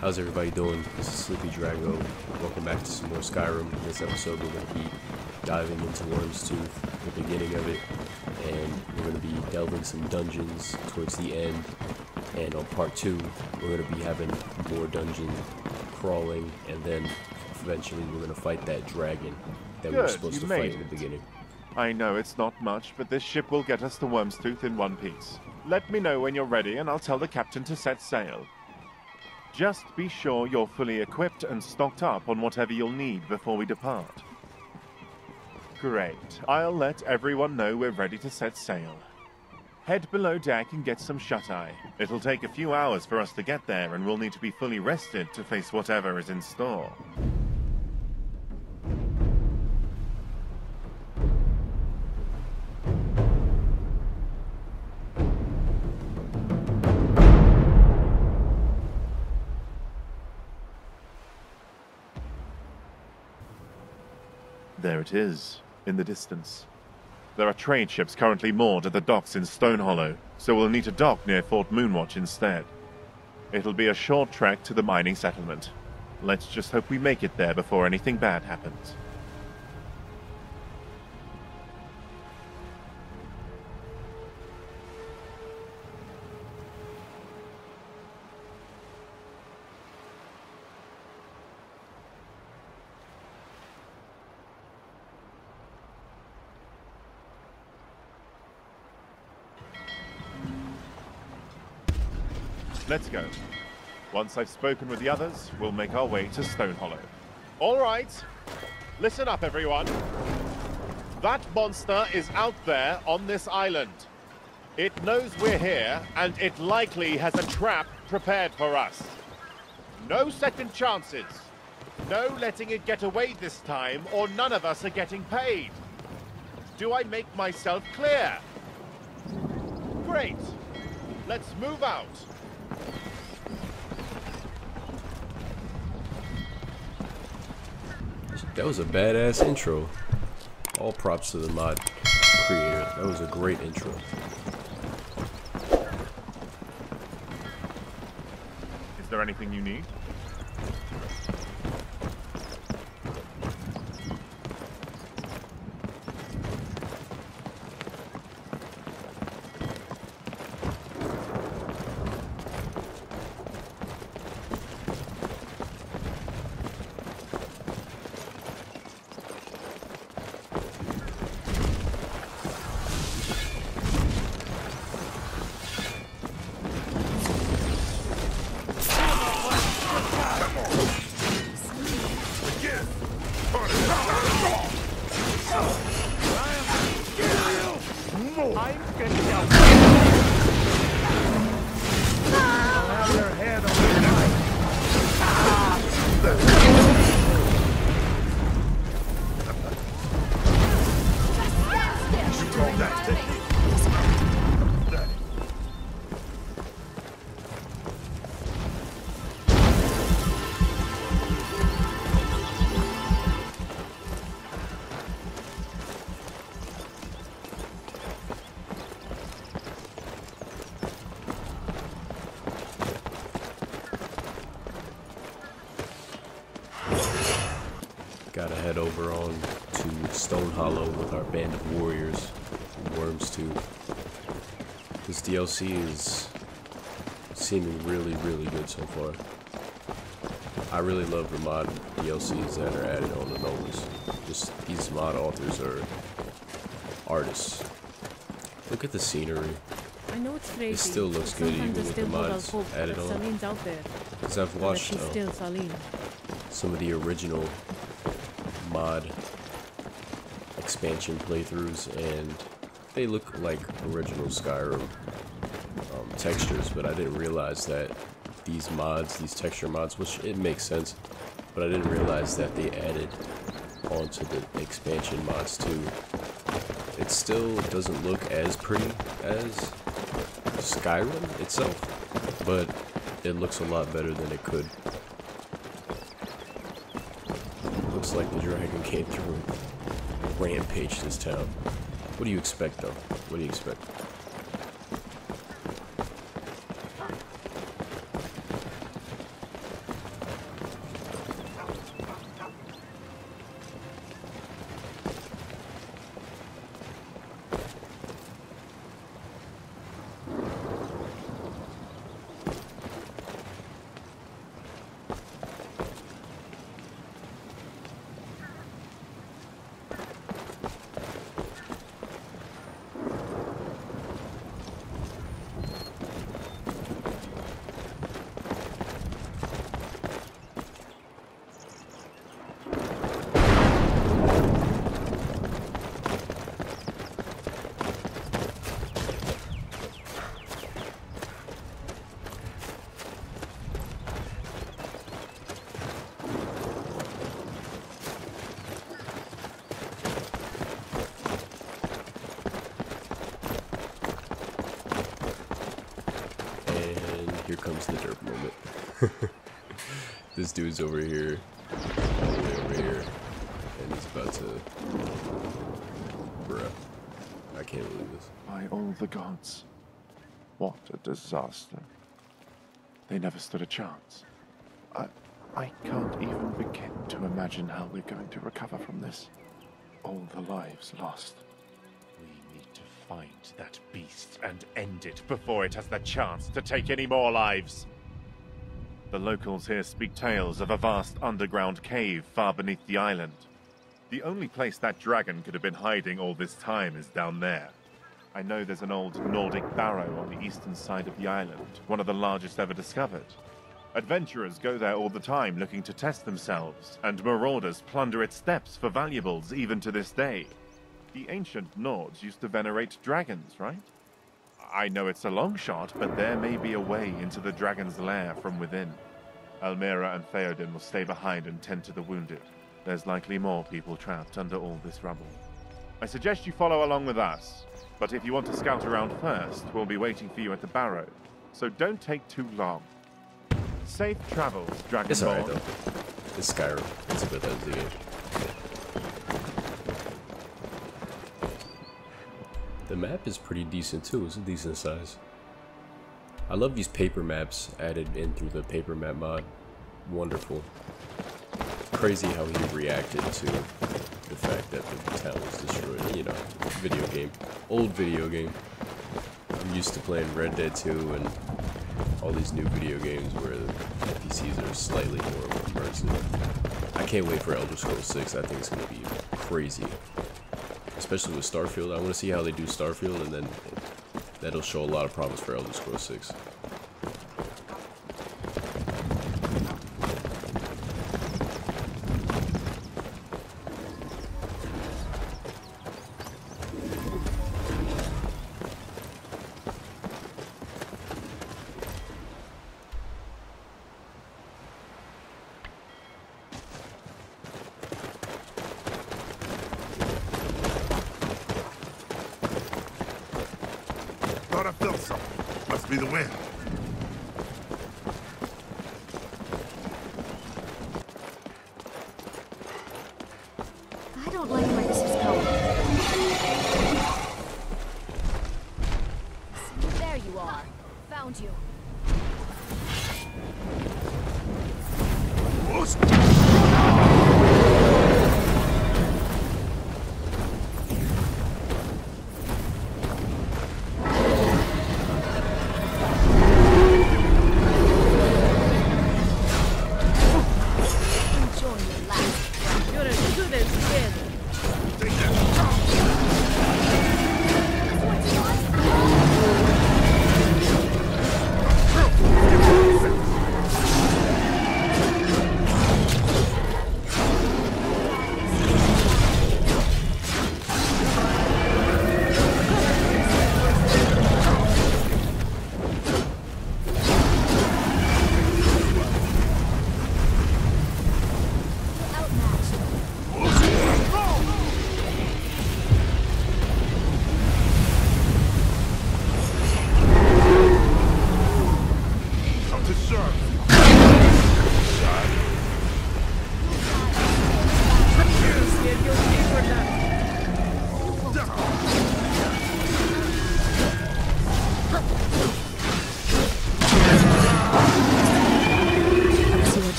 How's everybody doing? This is Sleepy Drago. Welcome back to some more Skyrim. In this episode, we're going to be diving into Wyrmstooth, the beginning of it, and we're going to be delving some dungeons towards the end. And on part 2, we're going to be having more dungeon crawling, and then eventually we're going to fight that dragon that we were supposed to fight in the beginning. I know it's not much, but this ship will get us to Wyrmstooth in one piece. Let me know when you're ready, and I'll tell the captain to set sail. Just be sure you're fully equipped and stocked up on whatever you'll need before we depart. Great. I'll let everyone know we're ready to set sail. Head below deck and get some shut-eye. It'll take a few hours for us to get there, and we'll need to be fully rested to face whatever is in store. There it is, in the distance. There are trade ships currently moored at the docks in Stone Hollow, so we'll need to dock near Fort Moonwatch instead. It'll be a short trek to the mining settlement. Let's just hope we make it there before anything bad happens. Let's go. Once I've spoken with the others, we'll make our way to Stone Hollow. All right. Listen up, everyone. That monster is out there on this island. It knows we're here, and it likely has a trap prepared for us. No second chances. No letting it get away this time, or none of us are getting paid. Do I make myself clear? Great. Let's move out. That was a badass intro. All props to the mod creator. That was a great intro. Is there anything you need? Gotta head over on to Stone Hollow with our band of warriors from Wyrmstooth. This DLC is seeming really good so far. I really love the mod DLCs that are added on the Nolvus. Just these mod authors are artists. Look at the scenery. I know it's crazy. It still looks good even with the mods added on. Saleem's out there. Because I've watched still Saleem. some of the original mod expansion playthroughs, and they look like original Skyrim textures, but I didn't realize that these mods, these texture mods, which it makes sense, but I didn't realize that they added onto the expansion mods too. It still doesn't look as pretty as Skyrim itself, but it looks a lot better than it could. Looks like the dragon came through and rampaged this town. What do you expect, though? What do you expect? This dude's over here, all the way over here, and he's about to... Bruh. I can't believe this. By all the gods. What a disaster. They never stood a chance. I can't even begin to imagine how we're going to recover from this. All the lives lost. We need to find that beast and end it before it has the chance to take any more lives. The locals here speak tales of a vast underground cave far beneath the island. The only place that dragon could have been hiding all this time is down there. I know there's an old Nordic barrow on the eastern side of the island, one of the largest ever discovered. Adventurers go there all the time looking to test themselves, and marauders plunder its depths for valuables even to this day. The ancient Nords used to venerate dragons, right? I know it's a long shot, but there may be a way into the dragon's lair from within. Almira and Theoden will stay behind and tend to the wounded. There's likely more people trapped under all this rubble. I suggest you follow along with us, but if you want to scout around first, we'll be waiting for you at the barrow, so don't take too long. Safe travels, Dragonborn. It's alright though. It's Skyrim. It's a Bethesda game. The map is pretty decent too. It's a decent size. I love these paper maps added in through the paper map mod. Wonderful. Crazy how he reacted to the fact that the town was destroyed. You know, video game. Old video game. I'm used to playing Red Dead 2 and all these new video games where the NPCs are slightly more immersive. I can't wait for Elder Scrolls 6. I think it's going to be crazy. Especially with Starfield. I want to see how they do Starfield, and then that'll show a lot of promise for Elder Scrolls 6. Thought I felt something. Must be the wind. I don't like where this is going. See, there you are. Found you.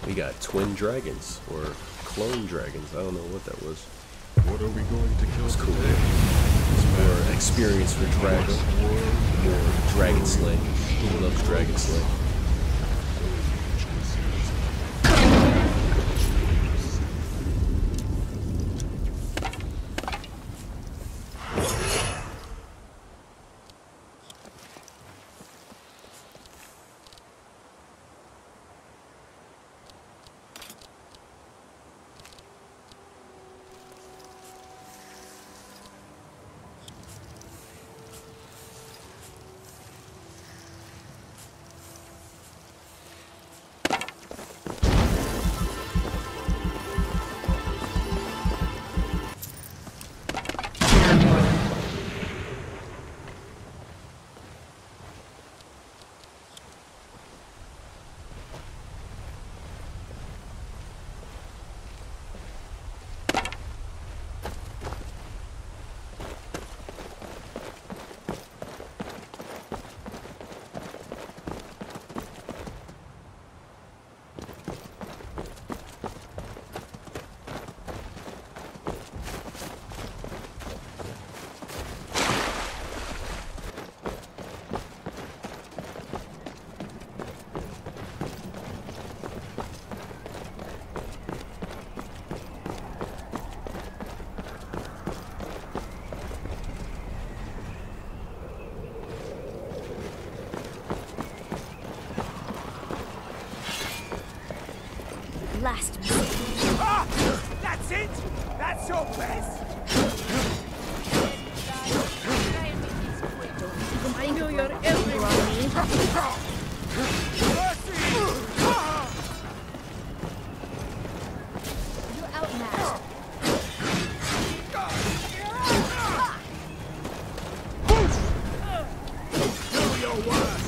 We got twin dragons, or clone dragons. I don't know what that was. What are we going to kill It's cool. today? It's more experience for Drago. More dragon slaying. Who loves dragon slaying? last mistake. Ah! That's it! That's your best! I know you're everywhere. You're outmatched. Do your worst.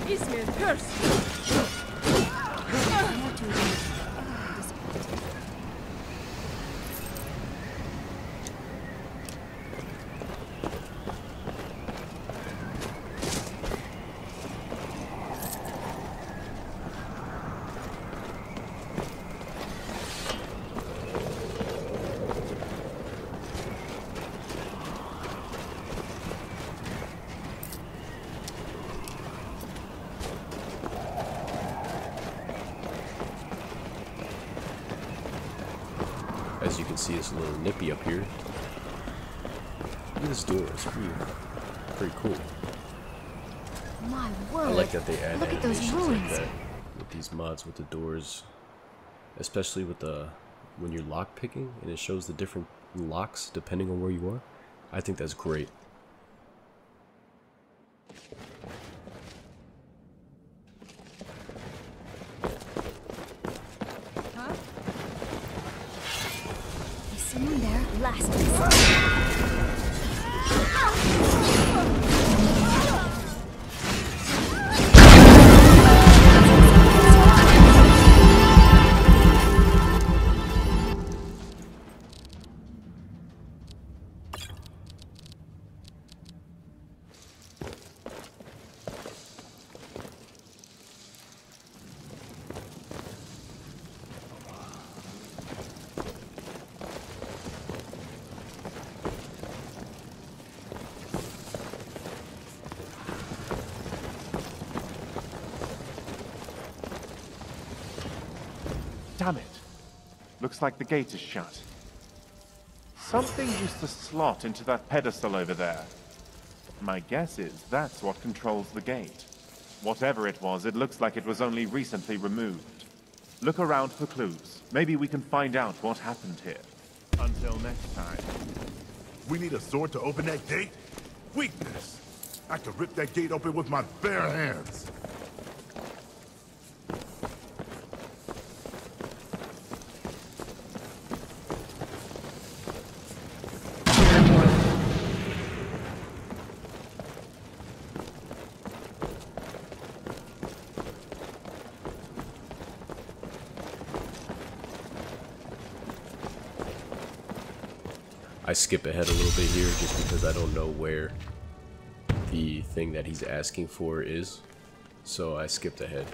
Ismail, curse! Not too late. I'm disappointed. As you can see, it's a little nippy up here. Look at this door. It's pretty cool. My I word. like that they add Look at those animations like ruins. that with these mods with the doors, especially with the when you're lock picking and it shows the different locks depending on where you are. I think that's great. Is someone there? Last mistake. Damn it. Looks like the gate is shut. Something used to slot into that pedestal over there. My guess is that's what controls the gate. Whatever it was, it looks like it was only recently removed. Look around for clues. Maybe we can find out what happened here. Until next time. We need a sword to open that gate? Weakness! I could rip that gate open with my bare hands. I skip ahead a little bit here just because I don't know where the thing that he's asking for is, so I skipped ahead.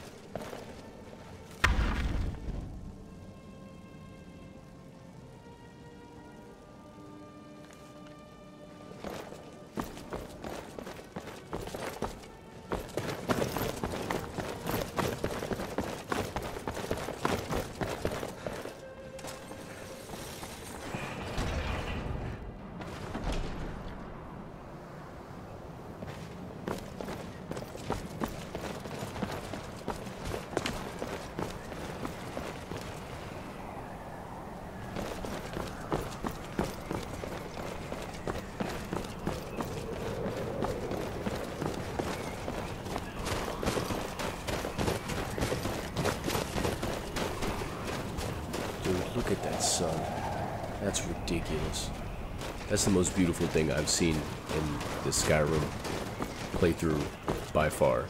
Look at that sun. That's ridiculous. That's the most beautiful thing I've seen in the Skyrim playthrough by far.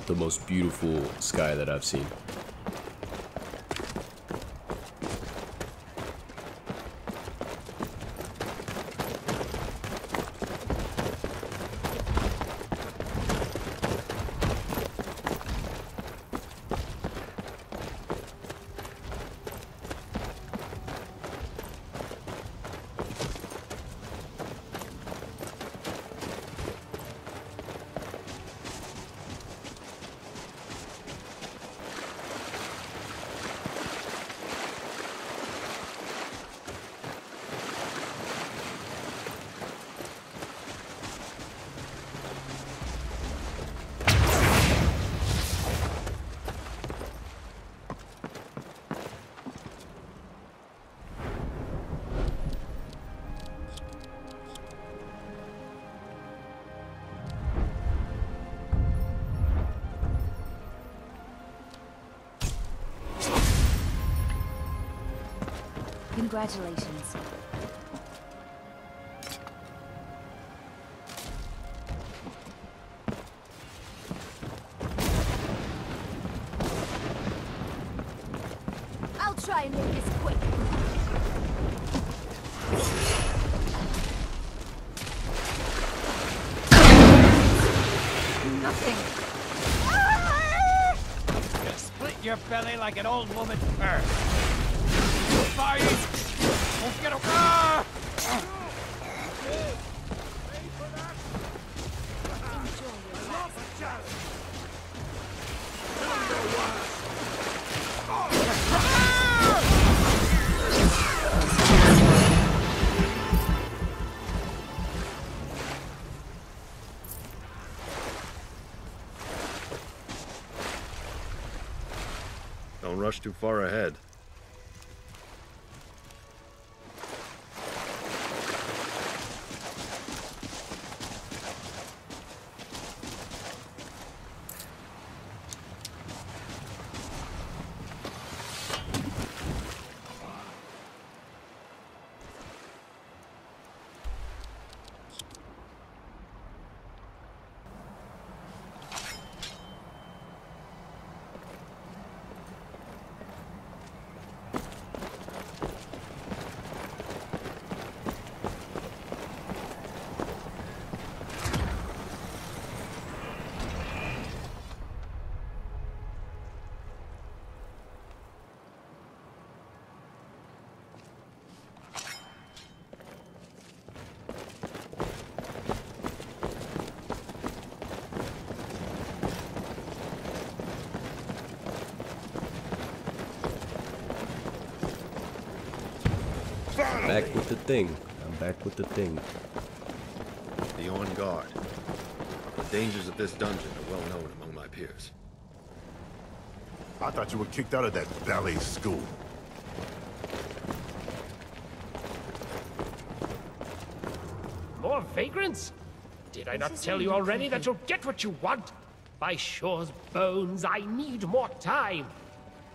The most beautiful sky that I've seen. Congratulations. I'll try and make this quick. Nothing. Just split your belly like an old woman purse. Fight! Won't get a... Ah! Don't rush too far ahead. Back with the thing. I'm back with the thing. Be on guard. The dangers of this dungeon are well known among my peers. I thought you were kicked out of that ballet school. More vagrants? Did I not tell you already that you'll get what you want? By Shore's bones, I need more time.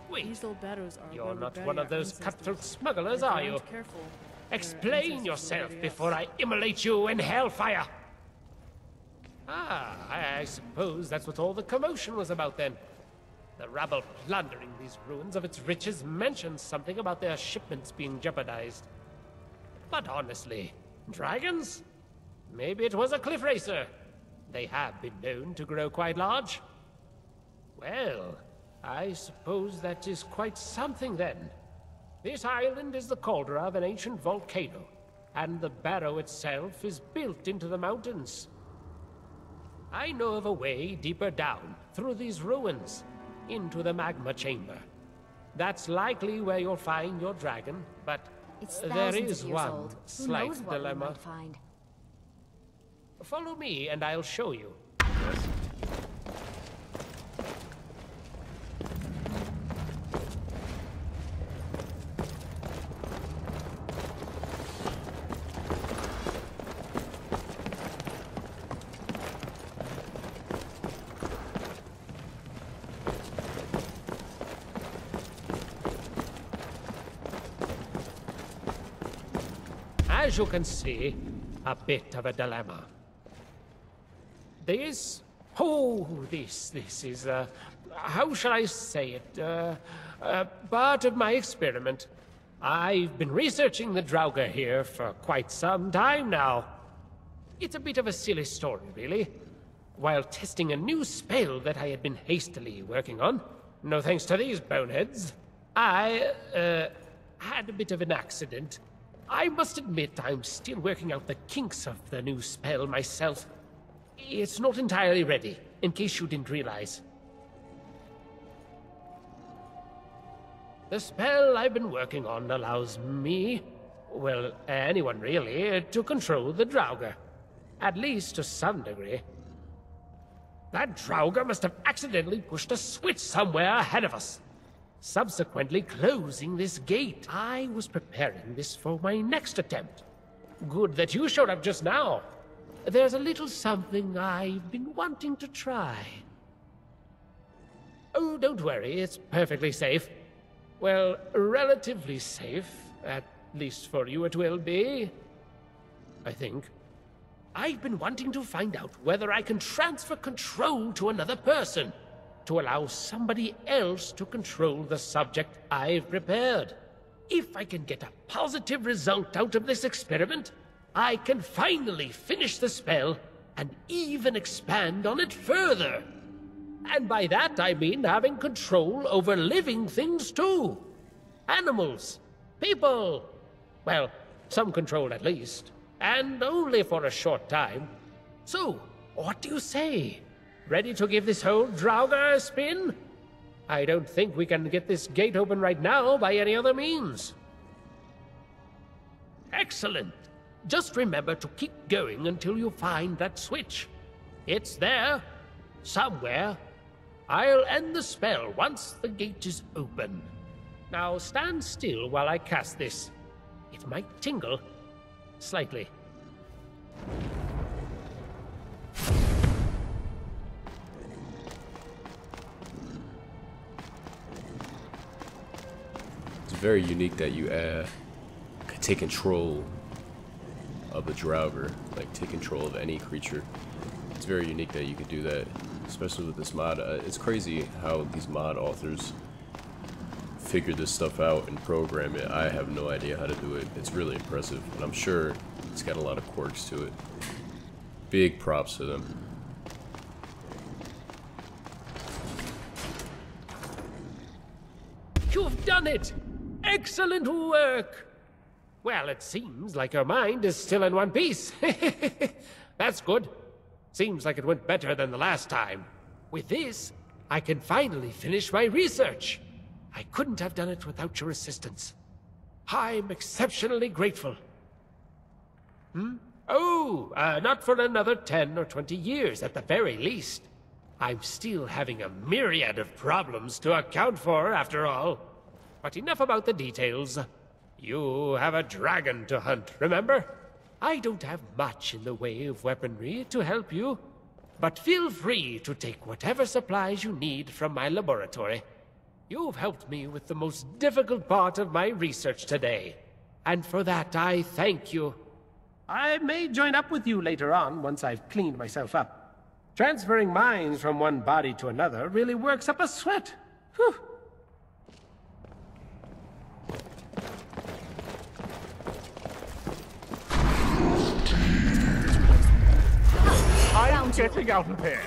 Wait, These old barrows are you're where we not bury one of our those ancestors. cutthroat smugglers, If we are you? aren't careful, their Explain ancestors yourself will bury us. before I immolate you in hellfire. Ah, I suppose that's what all the commotion was about then. The rabble plundering these ruins of its riches mentioned something about their shipments being jeopardized. But honestly, dragons? Maybe it was a cliff racer. They have been known to grow quite large. Well, I suppose that is quite something then. This island is the cauldron of an ancient volcano, and the barrow itself is built into the mountains. I know of a way deeper down, through these ruins, into the magma chamber. That's likely where you'll find your dragon, but It's there thousands is of years one old. Who slight knows what we dilemma. might find? Follow me and I'll show you. Yes? As you can see, a bit of a dilemma. This is, how shall I say it, part of my experiment. I've been researching the Drago here for quite some time now. It's a bit of a silly story, really. While testing a new spell that I had been hastily working on, no thanks to these boneheads, I, had a bit of an accident. I must admit I'm still working out the kinks of the new spell myself. It's not entirely ready, in case you didn't realize. The spell I've been working on allows me, well, anyone really, to control the Draugr. At least to some degree. That Draugr must have accidentally pushed a switch somewhere ahead of us, subsequently closing this gate. I was preparing this for my next attempt. Good that you showed up just now. There's a little something I've been wanting to try. Oh, don't worry, it's perfectly safe. Well, relatively safe, at Least for you it will be. I think. I've been wanting to find out whether I can transfer control to another person, to allow somebody else to control the subject I've prepared. If I can get a positive result out of this experiment, I can finally finish the spell and even expand on it further. And by that I mean having control over living things too. Animals, people, well, some control at least, and only for a short time. So, what do you say? Ready to give this whole Drago a spin? I don't think we can get this gate open right now by any other means. Excellent. Just remember to keep going until you find that switch. It's there, somewhere. I'll end the spell once the gate is open. Now stand still while I cast this. It might tingle. Slightly. It's very unique that you could take control of the Draugr, like take control of any creature. It's very unique that you could do that, especially with this mod. It's crazy how these mod authors figure this stuff out and program it. I have no idea how to do it. It's really impressive, and I'm sure it's got a lot of quirks to it. Big props to them. You've done it! Excellent work! Well, it seems like your mind is still in one piece. That's good. Seems like it went better than the last time. With this, I can finally finish my research. I couldn't have done it without your assistance. I'm exceptionally grateful. Oh, not for another 10 or 20 years at the very least. I'm still having a myriad of problems to account for, after all. But enough about the details. You have a dragon to hunt, remember? I don't have much in the way of weaponry to help you, but feel free to take whatever supplies you need from my laboratory. You've helped me with the most difficult part of my research today, and for that I thank you. I may join up with you later on once I've cleaned myself up. Transferring minds from one body to another really works up a sweat. Whew. I'm getting out of here.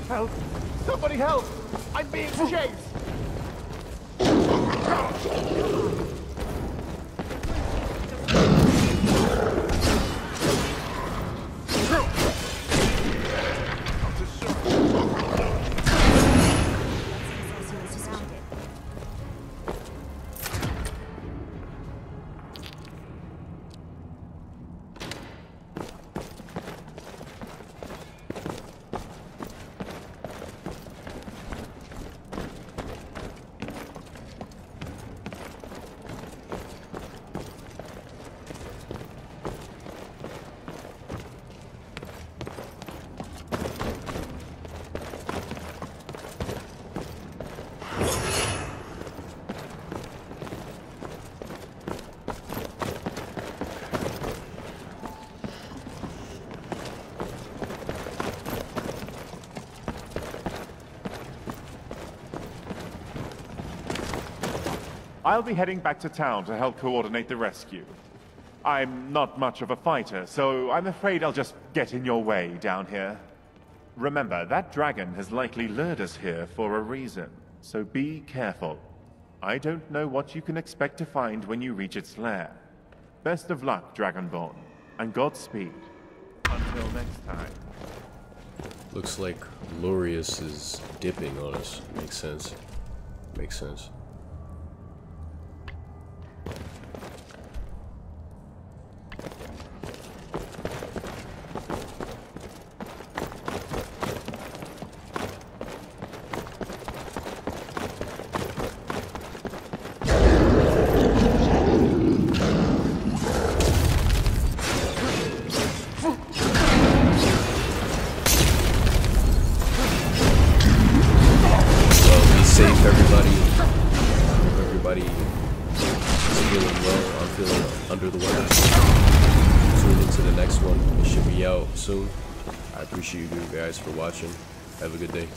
Help! Somebody help! I'm being chased! I'll be heading back to town to help coordinate the rescue. I'm not much of a fighter, so I'm afraid I'll just get in your way down here. Remember, that dragon has likely lured us here for a reason. so be careful. I don't know what you can expect to find when you reach its lair. Best of luck, Dragonborn, and Godspeed. Until next time. Looks like Lorius is dipping on us. Makes sense. Makes sense. Safe, everybody. Everybody is feeling well. I'm feeling under the weather. Tune into the next one. It should be out soon. I appreciate you guys for watching. Have a good day.